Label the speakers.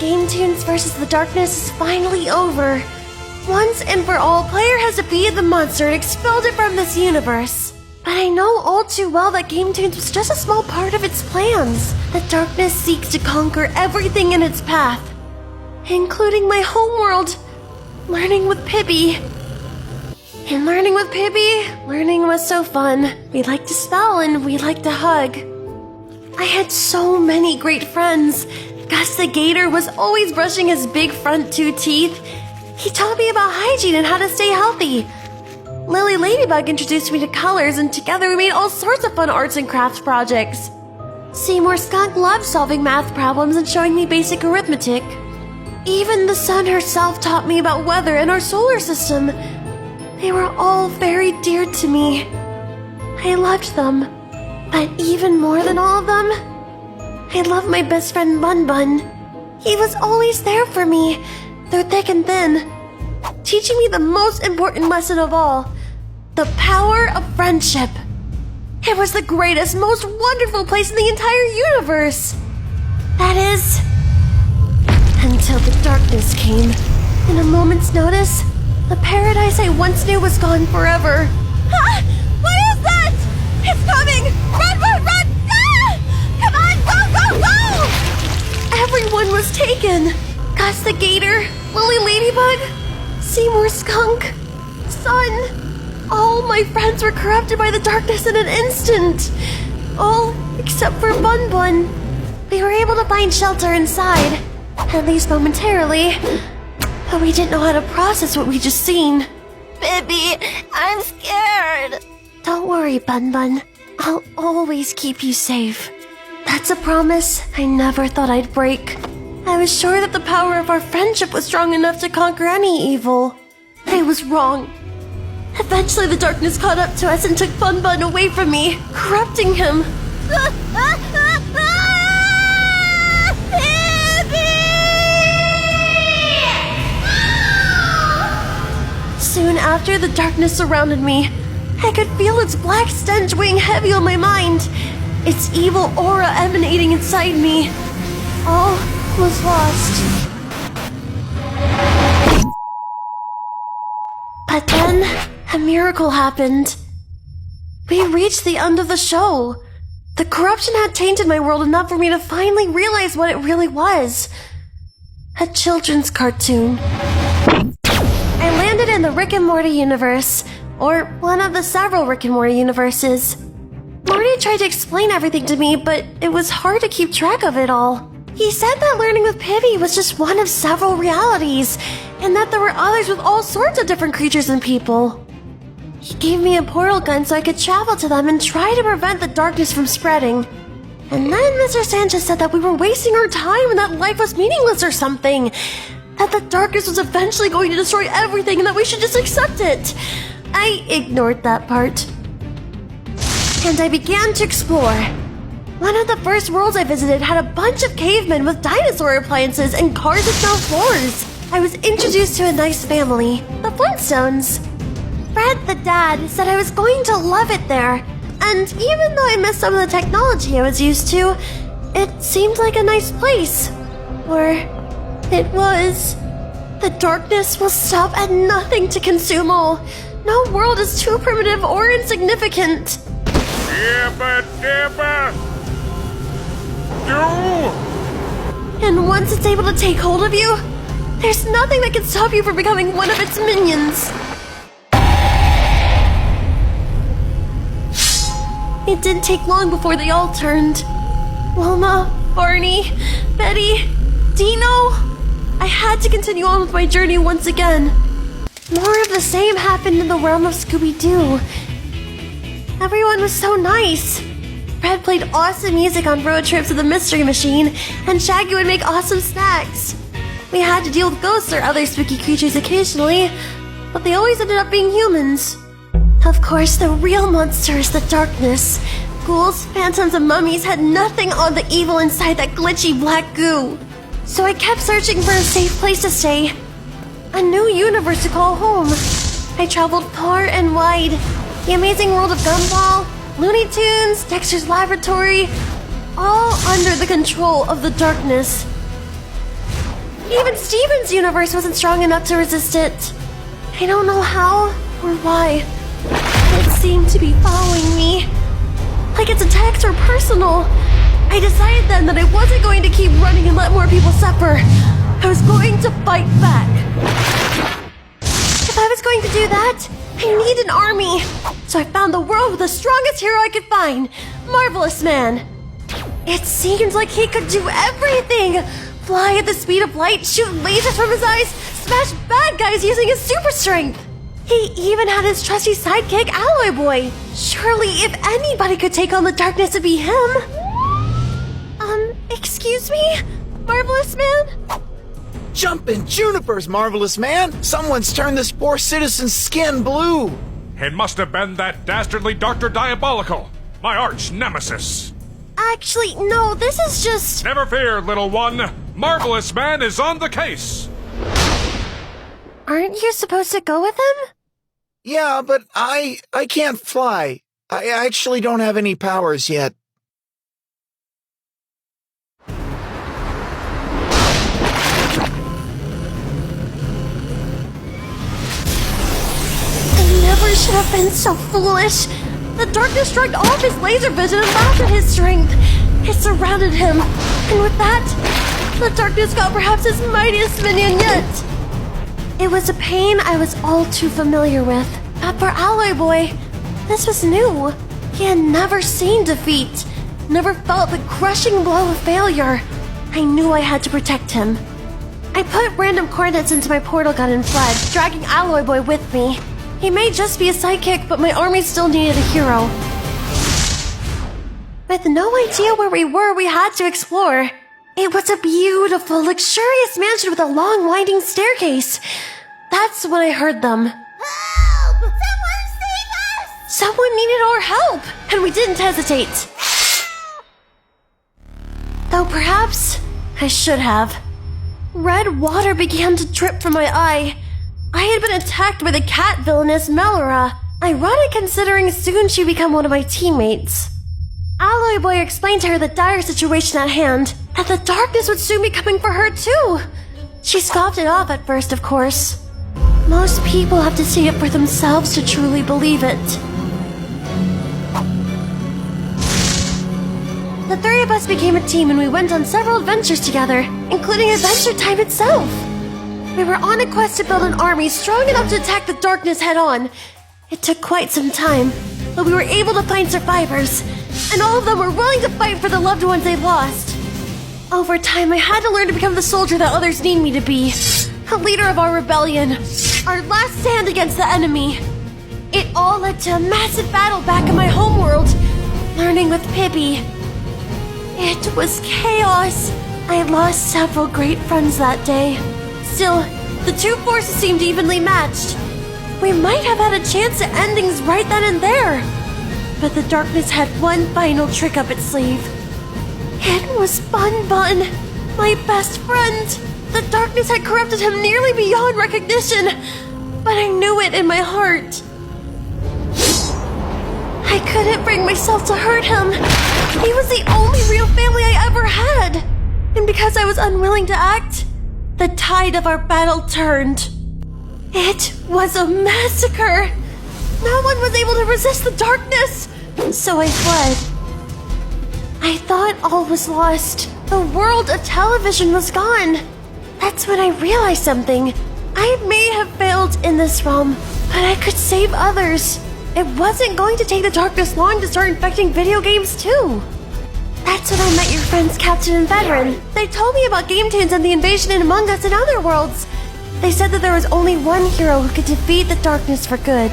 Speaker 1: Game Tunes vs. the Darkness is finally over. Once and for all, player has defeated the monster and expelled it from this universe. But I know all too well that Game Tunes was just a small part of its plans. The darkness seeks to conquer everything in its path, including my homeworld, learning with Pibby. And learning with Pibby, learning was so fun. We liked to spell and we liked to hug. I had so many great friends. Gus the Gator was always brushing his big front 2 teeth. He taught me about hygiene and how to stay healthy. Lily Ladybug introduced me to colors, and together we made all sorts of fun arts and crafts projects. Seymour Skunk loved solving math problems and showing me basic arithmetic. Even the sun herself taught me about weather and our solar system. They were all very dear to me. I loved them. But even more than all of them, I loved my best friend Bun Bun. He was always there for me, through thick and thin, teaching me the most important lesson of all, the power of friendship. It was the greatest, most wonderful place in the entire universe. That is, until the darkness came. In a moment's notice, the paradise I once knew was gone forever. Ah! What is that? It's coming! Run, run, run! Ah! Come on, go, go, go! Everyone was taken. Gus the Gator, Lily Ladybug, Seymour Skunk, Sun. All my friends were corrupted by the darkness in an instant. All except for Bun Bun. We were able to find shelter inside, at least momentarily. But we didn't know how to process what we just seen.
Speaker 2: Pibby, I'm scared.
Speaker 1: Don't worry, Bun Bun. I'll always keep you safe. That's a promise I never thought I'd break. I was sure that the power of our friendship was strong enough to conquer any evil. I was wrong. Eventually the darkness caught up to us and took Bun Bun away from me, corrupting him. Soon after, the darkness surrounded me. I could feel its black stench weighing heavy on my mind, its evil aura emanating inside me. All was lost. But then, a miracle happened. We reached the end of the show. The corruption had tainted my world enough for me to finally realize what it really was. A children's cartoon. I landed in the Rick and Morty universe, or one of the several Rick and Morty universes. Morty tried to explain everything to me, but it was hard to keep track of it all. He said that learning with Pibby was just one of several realities, and that there were others with all sorts of different creatures and people. He gave me a portal gun so I could travel to them and try to prevent the darkness from spreading. And then Mr. Sanchez said that we were wasting our time and that life was meaningless or something. That the darkness was eventually going to destroy everything and that we should just accept it. I ignored that part. And I began to explore. One of the first worlds I visited had a bunch of cavemen with dinosaur appliances and cars with no floors. I was introduced to a nice family, the Flintstones. Fred, the dad, said I was going to love it there. And even though I missed some of the technology I was used to, it seemed like a nice place. Or it was. The darkness will stop at nothing to consume all. No world is too primitive or insignificant.
Speaker 3: Yabba dabba do!
Speaker 1: And once it's able to take hold of you, there's nothing that can stop you from becoming one of its minions. It didn't take long before they all turned. Wilma, Barney, Betty, Dino. I had to continue on with my journey once again. More of the same happened in the realm of Scooby-Doo. Everyone was so nice. Fred played awesome music on road trips with the Mystery Machine, and Shaggy would make awesome snacks. We had to deal with ghosts or other spooky creatures occasionally, but they always ended up being humans. Of course, the real monster is the darkness. Ghouls, phantoms, and mummies had nothing on the evil inside that glitchy black goo. So I kept searching for a safe place to stay. A new universe to call home. I traveled far and wide. The amazing world of Gumball, Looney Tunes, Dexter's Laboratory, all under the control of the darkness. Even Steven's universe wasn't strong enough to resist it. I don't know how or why. It seemed to be following me. Like its attacks were personal. I decided then that I wasn't going to keep running and let more people suffer. I was going to fight back. If I was going to do that, I need an army. So I found the world with the strongest hero I could find, Marvelous Man. It seemed like he could do everything. Fly at the speed of light, shoot lasers from his eyes, smash bad guys using his super strength. He even had his trusty sidekick, Alloy Boy. Surely if anybody could take on the darkness, it'd be him. Excuse me? Marvelous Man?
Speaker 4: Jumpin' junipers, Marvelous Man! Someone's turned this poor citizen's skin blue!
Speaker 3: It must have been that dastardly Dr. Diabolical, my arch nemesis.
Speaker 1: Actually, no, this is just...
Speaker 3: Never fear, little one. Marvelous Man is on the case.
Speaker 1: Aren't you supposed to go with him?
Speaker 4: Yeah, but I can't fly. I actually don't have any powers yet.
Speaker 1: I never should have been so foolish. The darkness shrugged off his laser vision and laughed at his strength. It surrounded him, and with that, the darkness got perhaps his mightiest minion yet. It was a pain I was all too familiar with. But for Alloy Boy, this was new. He had never seen defeat, never felt the crushing blow of failure. I knew I had to protect him. I put random coordinates into my portal gun and fled, dragging Alloy Boy with me. He may just be a sidekick, but my army still needed a hero. With no idea where we were, we had to explore. It was a beautiful, luxurious mansion with a long, winding staircase. That's when I heard them.
Speaker 2: Help! Someone save us!
Speaker 1: Someone needed our help, and we didn't hesitate. Though perhaps I should have. Red water began to drip from my eye. I had been attacked by the cat villainess Melora. Ironic considering soon she'd become one of my teammates. Alloy Boy explained to her the dire situation at hand, that the darkness would soon be coming for her too. She scoffed it off at first, of course. Most people have to see it for themselves to truly believe it. The three of us became a team and we went on several adventures together, including Adventure Time itself. We were on a quest to build an army strong enough to attack the darkness head-on. It took quite some time, but we were able to find survivors, and all of them were willing to fight for the loved ones they lost. Over time, I had to learn to become the soldier that others need me to be, a leader of our rebellion, our last stand against the enemy. It all led to a massive battle back in my homeworld, learning with Pibby. It was chaos. I lost several great friends that day. Still, the two forces seemed evenly matched. We might have had a chance at end things right then and there. But the darkness had one final trick up its sleeve. It was Bun Bun, my best friend. The darkness had corrupted him nearly beyond recognition, but I knew it in my heart. I couldn't bring myself to hurt him. He was the only real family I ever had. And because I was unwilling to act, the tide of our battle turned. It was a massacre. No one was able to resist the darkness, so I fled. I thought all was lost. The world of television was gone. That's when I realized something. I may have failed in this realm, but I could save others. It wasn't going to take the darkness long to start infecting video games too. That's when I met your friends Captain and Veteran. They told me about Game Tunes and the invasion in Among Us and other worlds. They said that there was only one hero who could defeat the darkness for good.